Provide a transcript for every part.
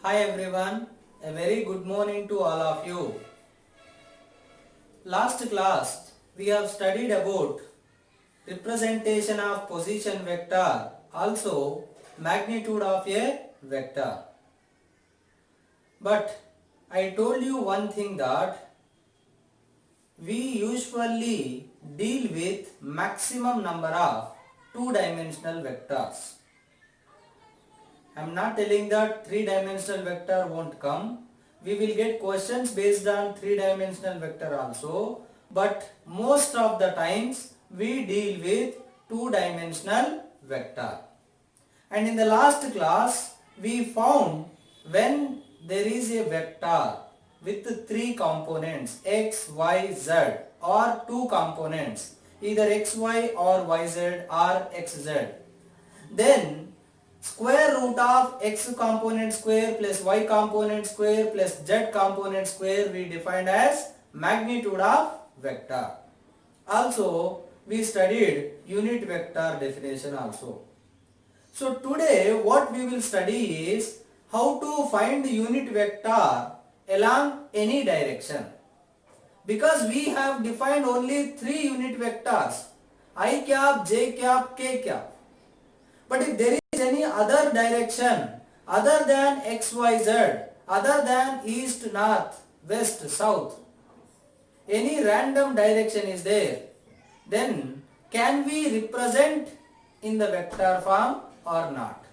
Hi everyone, a very good morning to all of you. Last class we have studied about representation of position vector, also magnitude of a vector. But I told you one thing, that we usually deal with maximum number of two-dimensional vectors. I am not telling that three-dimensional vector won't come. We will get questions based on three-dimensional vector also. But most of the times we deal with two-dimensional vector. And in the last class we found when there is a vector with three components x, y, z, or two components either x, y or y, z or x, z, then square root of x component square plus y component square plus z component square we defined as magnitude of vector. Also we studied unit vector definition also. So today what we will study is how to find unit vector along any direction. Because we have defined only three unit vectors, I cap, j cap, k cap. But if there is any other direction other than x, y, z, other than east, north, west, south, any random direction is there, then can we represent in the vector form or not?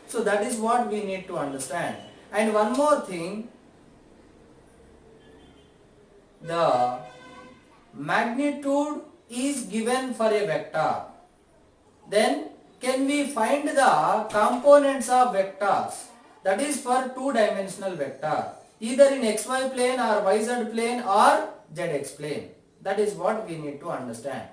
So that is what we need to understand. And one more thing, the magnitude is given for a vector. Then can we find the components of vectors? That is for two-dimensional vector, either in xy plane or yz plane or zx plane. That is what we need to understand.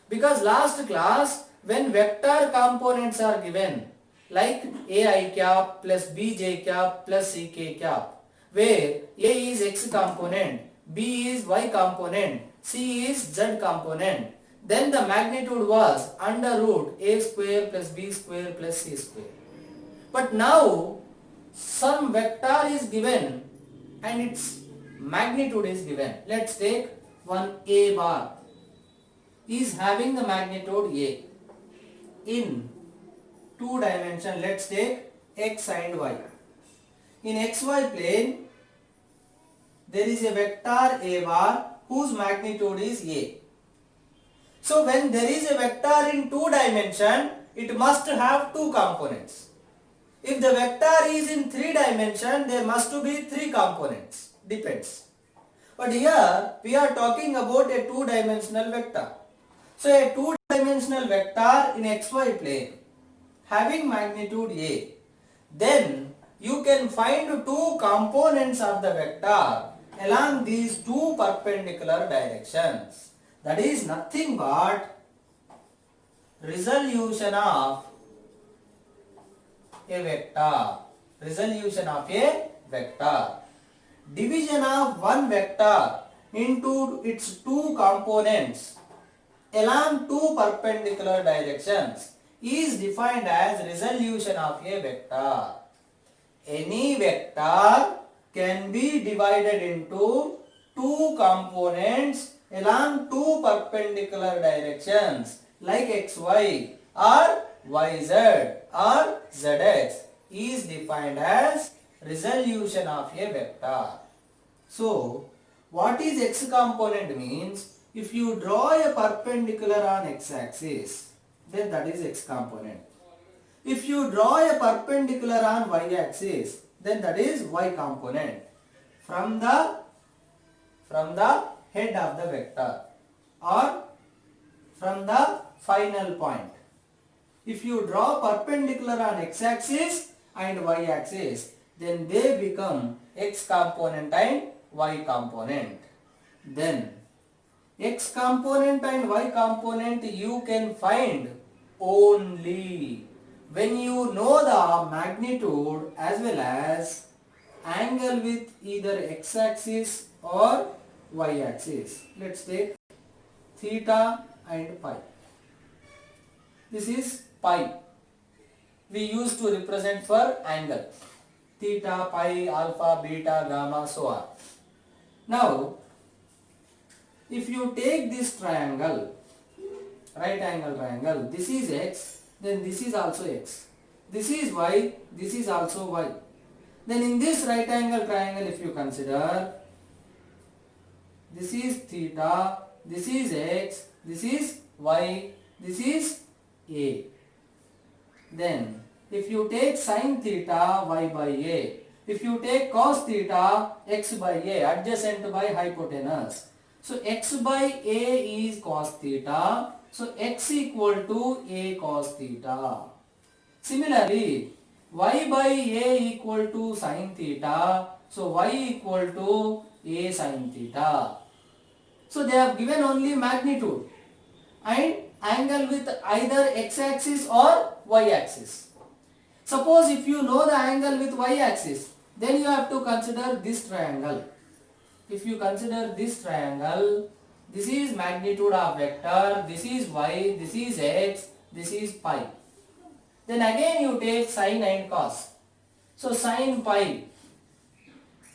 Because last class when vector components are given like ai cap plus bj cap plus ck cap, where a is x component, b is y component, c is z component, then the magnitude was under root a square plus b square plus c square. But now some vector is given and its magnitude is given. Let's take one a bar is having the magnitude a in two dimension. Let's take x and y. In xy plane there is a vector a bar whose magnitude is a. So when there is a vector in two dimension, it must have two components. If the vector is in three dimension, there must be three components. Depends. But here we are talking about a two-dimensional vector. So a two-dimensional vector in xy plane having magnitude a, then you can find two components of the vector along these two perpendicular directions. That is nothing but resolution of a vector. Resolution of a vector. Division of one vector into its two components along two perpendicular directions is defined as resolution of a vector. Any vector can be divided into two components along two perpendicular directions like xy or yz or zx is defined as resolution of a vector. So what is x component means, if you draw a perpendicular on x-axis, then that is x component. If you draw a perpendicular on y-axis, then that is y component from the head of the vector or from the final point. If you draw perpendicular on x-axis and y-axis, then they become x component and y component. Then x component and y component you can find only when you know the magnitude as well as angle with either x-axis or y-axis. Let's take theta and pi. This is pi. We used to represent for angle. theta, pi, alpha, beta, gamma, so on. Now, if you take this triangle, right angle triangle, this is x, then this is also x. This is y, this is also y. Then in this right angle triangle, if you consider, this is theta, this is x, this is y, this is a. Then if you take sin theta y by a, if you take cos theta x by a, adjacent by hypotenuse. So x by a is cos theta, so x equal to a cos theta. Similarly, y by a equal to sin theta, so y equal to a sin theta. So they have given only magnitude and angle with either x-axis or y-axis. Suppose if you know the angle with y-axis, then you have to consider this triangle. If you consider this triangle, this is magnitude of vector, this is y, this is x, this is pi. Then again you take sin and cos. So sin pi,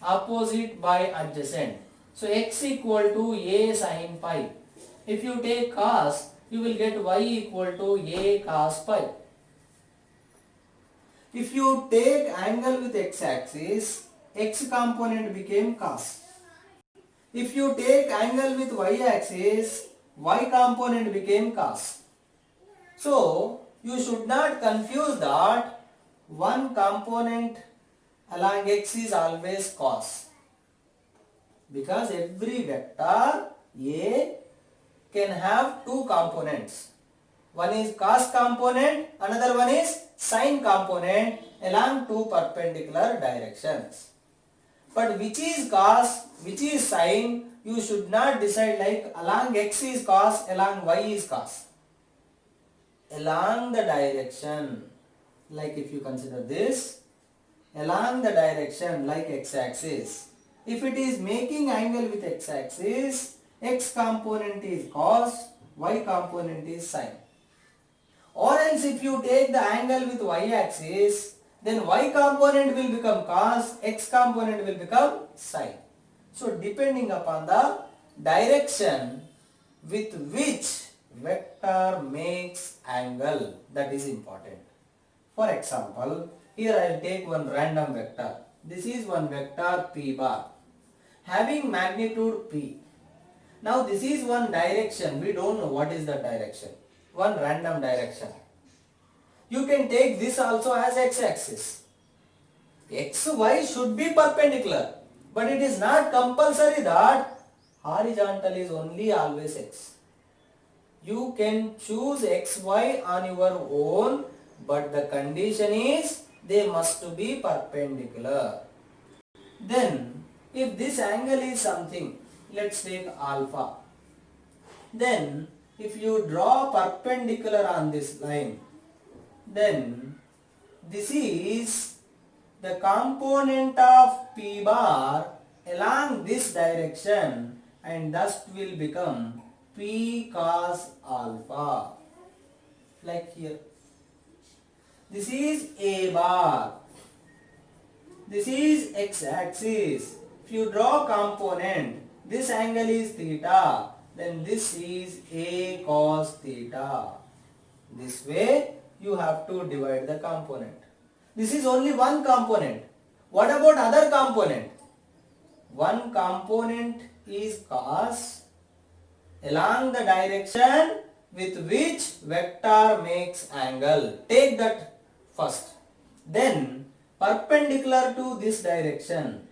opposite by adjacent. So x equal to a sin pi. If you take cos, you will get y equal to a cos pi. If you take angle with x-axis, x component became cos. If you take angle with y-axis, y component became cos. So, you should not confuse that one component along x is always cos. Because every vector A can have two components. One is cos component, another one is sin component along two perpendicular directions. But which is cos, which is sin, you should not decide like along x is cos, along y is cos. Along the direction, like if you consider this, along the direction like x-axis. If it is making angle with x-axis, x component is cos, y component is sin. Or else if you take the angle with y-axis, then y component will become cos, x component will become sin. So depending upon the direction with which vector makes angle, that is important. For example, here I will take one random vector. This is one vector p bar having magnitude p. Now this is one direction, we don't know what is the direction, one random direction. You can take this also as x-axis. xy should be perpendicular, but it is not compulsory that horizontal is only always x. You can choose xy on your own, but the condition is they must be perpendicular. Then if this angle is something, let's take alpha. Then if you draw perpendicular on this line, then this is the component of p bar along this direction, and thus will become p cos alpha. Like here, this is a bar, this is x-axis. If you draw component, this angle is theta, then this is a cos theta. This way you have to divide the component. This is only one component. What about other component? One component is cos along the direction with which vector makes angle. Take that first. Then perpendicular to this direction,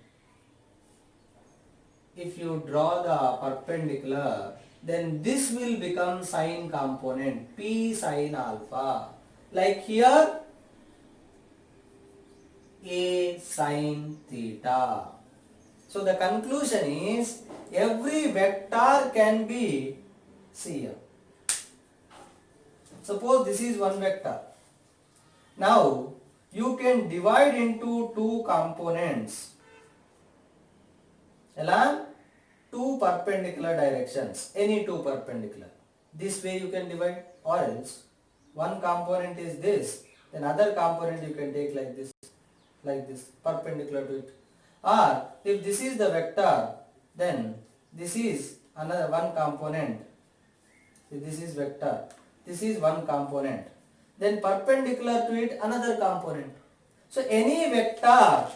if you draw the perpendicular, then this will become sin component, p sin alpha. Like here, a sin theta. So the conclusion is every vector can be, see here. Suppose this is one vector. Now you can divide into two components along two perpendicular directions, any two perpendicular. This way you can divide, or else one component is this, then other component you can take like this. like this, perpendicular to it. Or if this is the vector, then this is another one component. See, this is vector, this is one component, then perpendicular to it another component. So any vector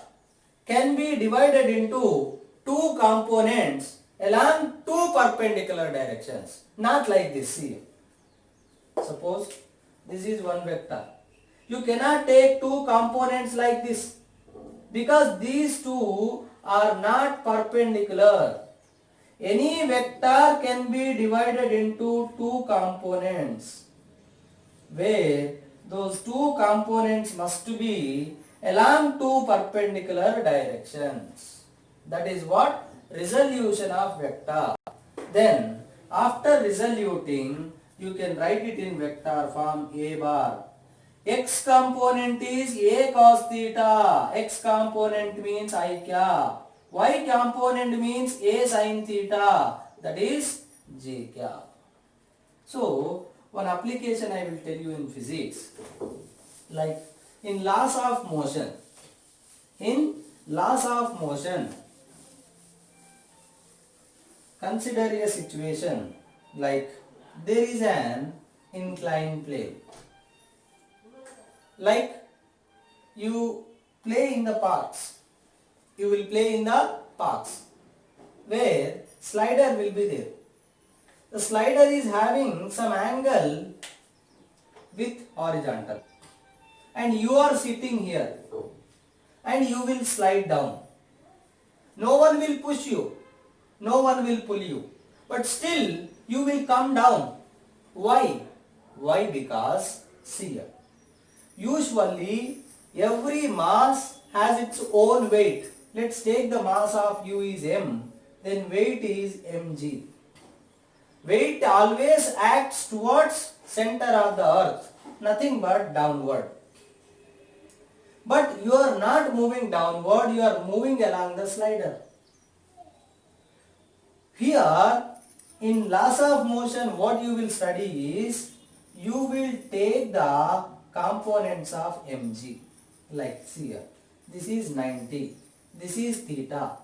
can be divided into two components along two perpendicular directions, not like this. See, suppose this is one vector. You cannot take two components like this because these two are not perpendicular. Any vector can be divided into two components where those two components must be along two perpendicular directions. That is what resolution of vector. Then after resoluting, you can write it in vector form A bar. X component is A cos theta. X component means I cap. Y component means A sin theta. That is J cap. So one application I will tell you in physics, like in laws of motion. In laws of motion, consider a situation like there is an inclined plane. Like you play in the parks. You will play in the parks where slider will be there. The slider is having some angle with horizontal, and you are sitting here and you will slide down. No one will push you, no one will pull you, but still you will come down. Why? Why? Because see here, usually every mass has its own weight. Let's take the mass of u is m, then weight is mg. Weight always acts towards center of the earth, nothing but downward. But you are not moving downward, you are moving along the slider. Here in laws of motion, what you will study is, you will take the components of mg. Like see here, this is 90, this is theta.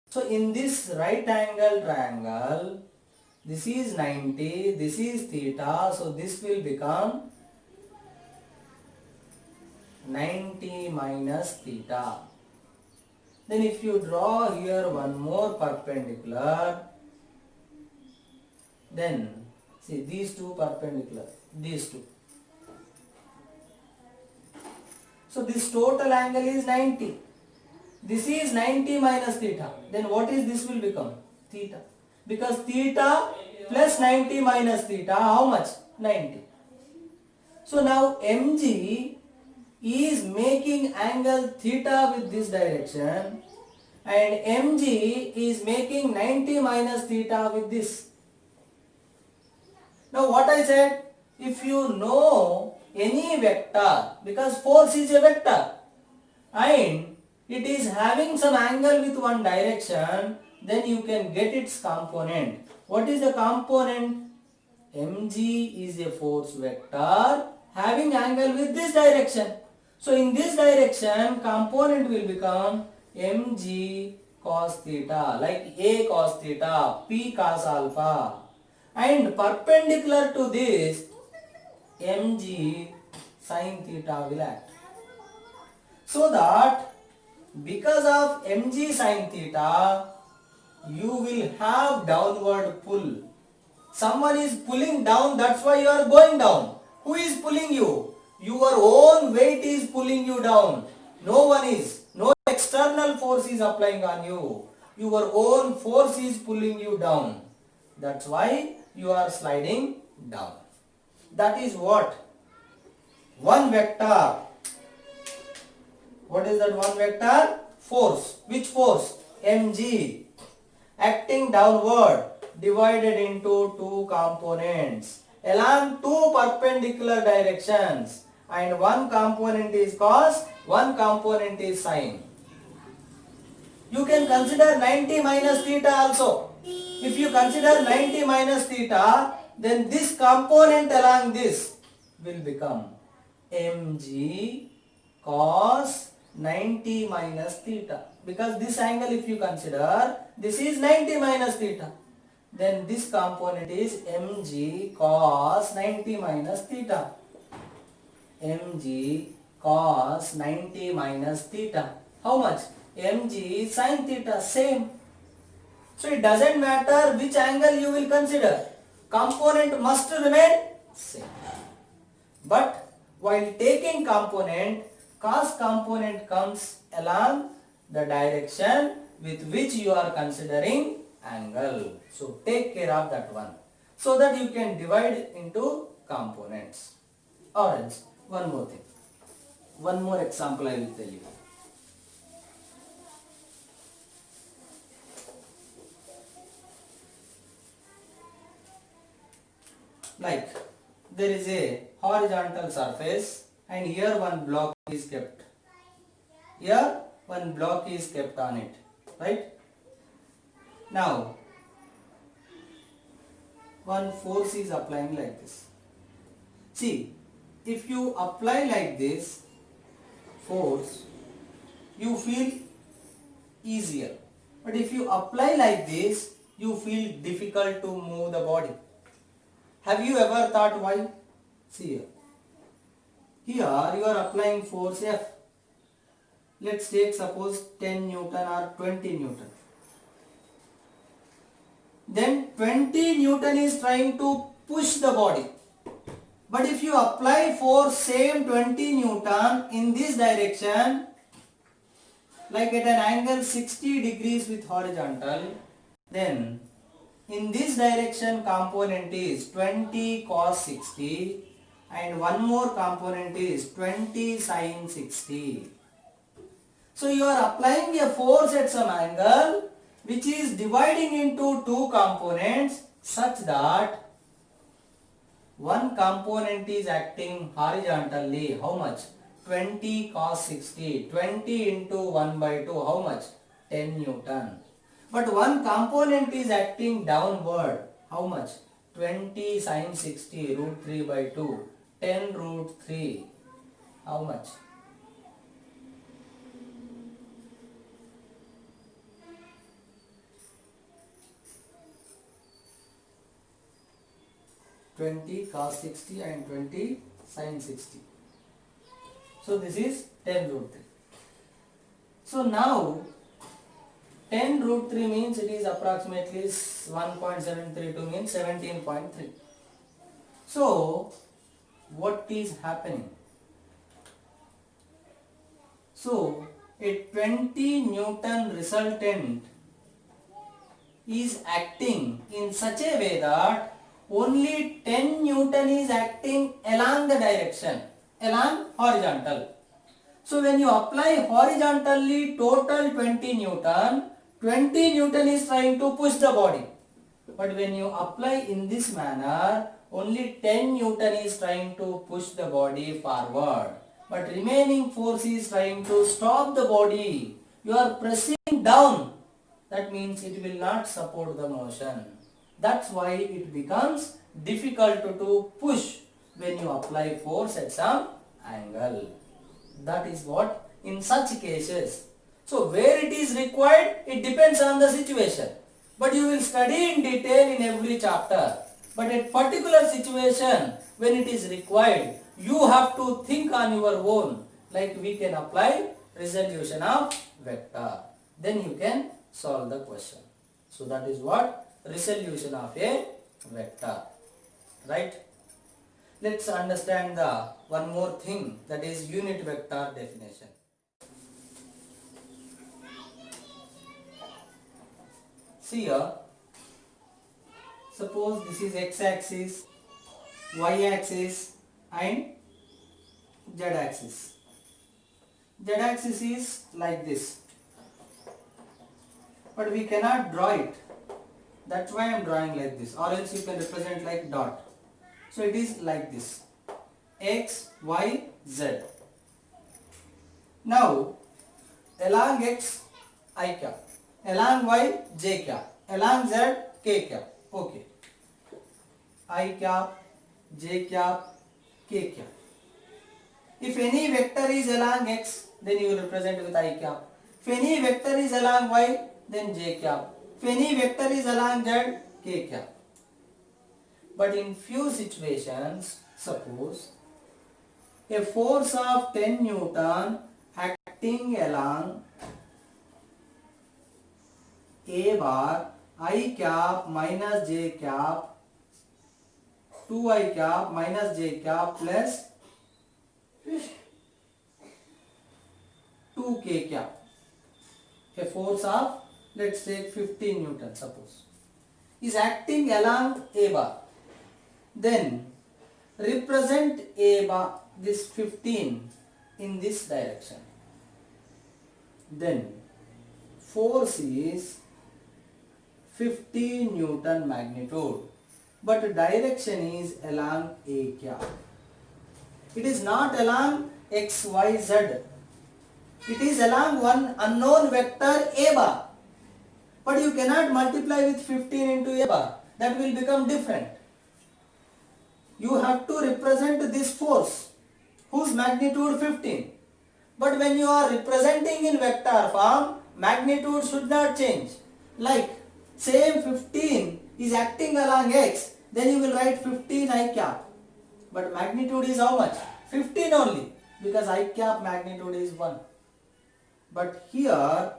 So in this right angle triangle, this is 90, this is theta, so this will become 90 minus theta. Then if you draw here one more perpendicular, then see these two perpendicular, these two. So this total angle is 90. This is 90 minus theta. Then what is this will become? Theta. Because theta plus 90 minus theta, how much? 90. So now mg is making angle theta with this direction, and mg is making 90 minus theta with this. Now what I said, if you know any vector, because force is a vector and it is having some angle with one direction, then you can get its component. What is the component? mg is a force vector having angle with this direction. So in this direction, component will become mg cos theta, like A cos theta, P cos alpha, and perpendicular to this, mg sin theta will act. So that because of mg sin theta, you will have downward pull. Someone is pulling down, that's why you are going down. Who is pulling you? Your own weight is pulling you down. No one is. No external force is applying on you. Your own force is pulling you down. That's why you are sliding down. That is what? One vector. What is that one vector? Force. Which force? mg. Acting downward, divided into two components along two perpendicular directions, and one component is cos, one component is sin. You can consider 90 minus theta also. If you consider 90 minus theta, then this component along this will become mg cos 90 minus theta, because this angle, if you consider, this is 90 minus theta, then this component is mg cos 90 minus theta. mg cos 90 minus theta. How much? mg sin theta, same. So it doesn't matter which angle you will consider, component must remain same. But while taking component, cos component comes along the direction with which you are considering angle. So take care of that one, so that you can divide into components. Or else, one more thing, one more example I will tell you. Like, there is a horizontal surface and here one block is kept. Here one block is kept on it, right? Now, one force is applying like this. See, if you apply like this force, you feel easier. But if you apply like this, you feel difficult to move the body. Have you ever thought why? See here. Here you are applying force F. Let's take suppose 10 Newton or 20 Newton. Then 20 Newton is trying to push the body. But if you apply force same 20 Newton in this direction, like at an angle 60 degrees with horizontal, then in this direction component is 20 cos 60 and one more component is 20 sin 60. So you are applying a force at some angle which is dividing into two components such that one component is acting horizontally. How much? 20 cos 60. 20 into 1 by 2. How much? 10 Newton. But one component is acting downward. How much? 20 sin 60 root 3 by 2. 10 root 3. How much? (20 cos 60 and 20 sin 60). So this is 10 root 3. So now 10 root 3 means it is approximately 1.732 means 17.3. So what is happening? So a 20 Newton resultant is acting in such a way that only 10 Newton is acting along the direction, along horizontal. So when you apply horizontally total 20 Newton, 20 Newton is trying to push the body. But when you apply in this manner, only 10 Newton is trying to push the body forward. But remaining force is trying to stop the body. You are pressing down. That means it will not support the motion. That's why it becomes difficult to push when you apply force at some angle. That is what in such cases. So where it is required, it depends on the situation. But you will study in detail in every chapter. But at particular situation, when it is required, you have to think on your own. Like we can apply resolution of vector. Then you can solve the question. So that is what resolution of a vector. Right? Let's understand the one more thing, that is unit vector definition. See here, suppose this is x-axis, y-axis and z-axis. Z-axis is like this, but we cannot draw it. That's why I am drawing like this, or else you can represent like dot. So it is like this, x, y, z. Now along x, I cap, along y, j cap, along z, k cap. Okay, I cap, j cap, k cap. If any vector is along x, then you will represent with I cap. If any vector is along y, then j cap. If any vector is along z, k cap. But in few situations, suppose a force of 10 Newton acting along A bar I cap minus j cap 2I cap minus j cap plus 2k cap. A force of, let's say 15 Newton suppose, is acting along A bar. Then represent A bar, this 15, in this direction. Then force is 15 Newton magnitude, but direction is along A cap. It is not along x, y, z. It is along one unknown vector A bar. But you cannot multiply with 15 into A bar. That will become different. You have to represent this force whose magnitude 15. But when you are representing in vector form, magnitude should not change. Like same 15 is acting along x, then you will write 15 I cap. But magnitude is how much? 15 only, because I cap magnitude is 1. But here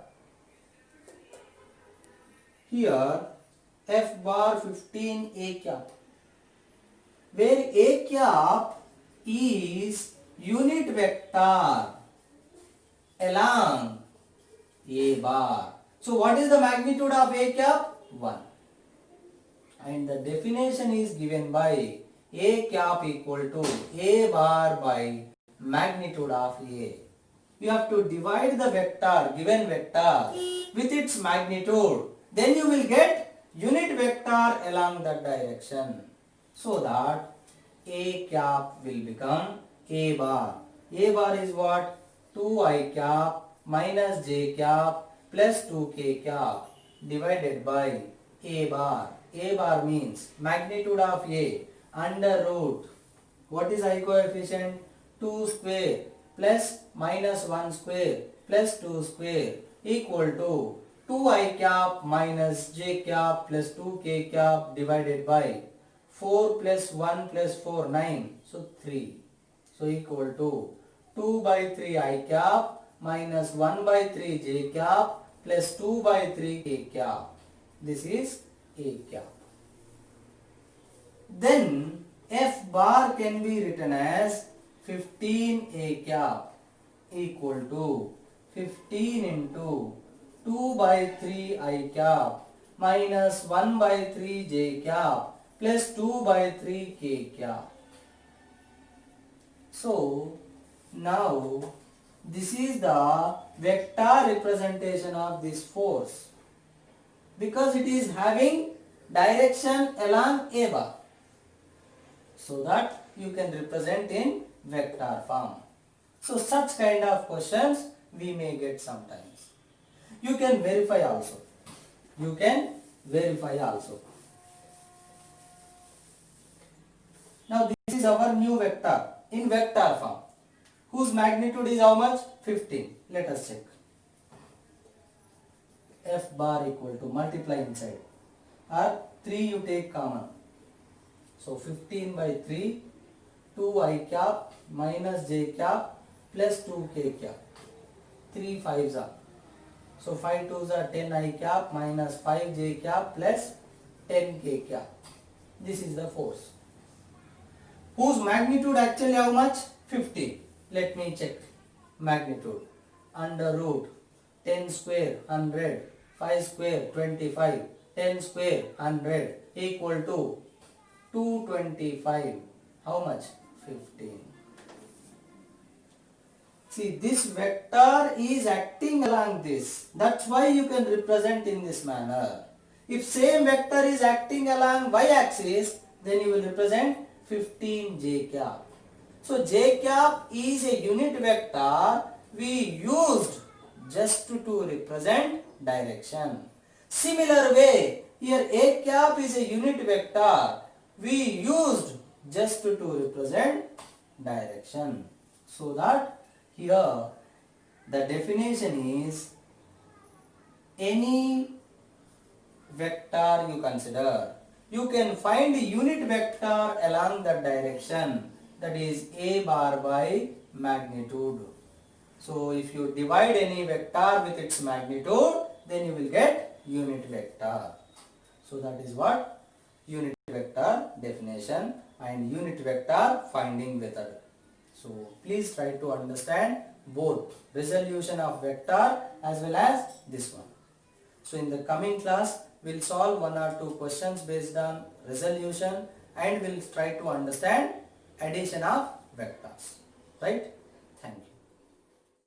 f bar 15 A cap, where A cap is unit vector along A bar. So what is the magnitude of A cap? 1. And the definition is given by A cap equal to A bar by magnitude of A. You have to divide the vector, given vector, with its magnitude. Then you will get unit vector along that direction. So that A cap will become A bar. A bar is what? 2I cap minus j cap plus 2k cap divided by A bar. A bar means magnitude of A under root. What is I coefficient? 2 square plus minus 1 square plus 2 square equal to 2I cap minus j cap plus 2k cap divided by 4 plus 1 plus 4, 9. So 3. So equal to 2 by 3 I cap minus 1 by 3 j cap plus 2 by 3 k cap. This is A cap. Then f bar can be written as 15 A cap equal to 15 into 2 by 3 I cap minus 1 by 3 j cap plus 2 by 3 k cap. So now this is the vector representation of this force, because it is having direction along A bar, so that you can represent in vector form. So such kind of questions we may get sometimes. You can verify also. Now this is our new vector in vector form, whose magnitude is how much? 15. Let us check. F bar equal to, multiply inside, or 3 you take common. So 15 by 3, 2 I cap minus j cap plus 2 k cap. 3 5s are. So 5 2s are 10 I cap minus 5 j cap plus 10 k cap. This is the force, whose magnitude actually how much? 50. Let me check. Magnitude under root 10 square 100, 5 square 25, 10 square 100 equal to 225. How much? 15. See, this vector is acting along this. That's why you can represent in this manner. If same vector is acting along y-axis, then you will represent 15 j cap. So j cap is a unit vector we used just to represent direction. Similar way, here a cap is a unit vector we used just to represent direction. So that here The definition is any vector you consider. You can find unit vector along the direction, that is a bar by magnitude. So if you divide any vector with its magnitude, then you will get unit vector. So that is what unit vector definition and unit vector finding method. So please try to understand both resolution of vector as well as this one. So in the coming class, we'll solve one or two questions based on resolution and we'll try to understand addition of vectors, right?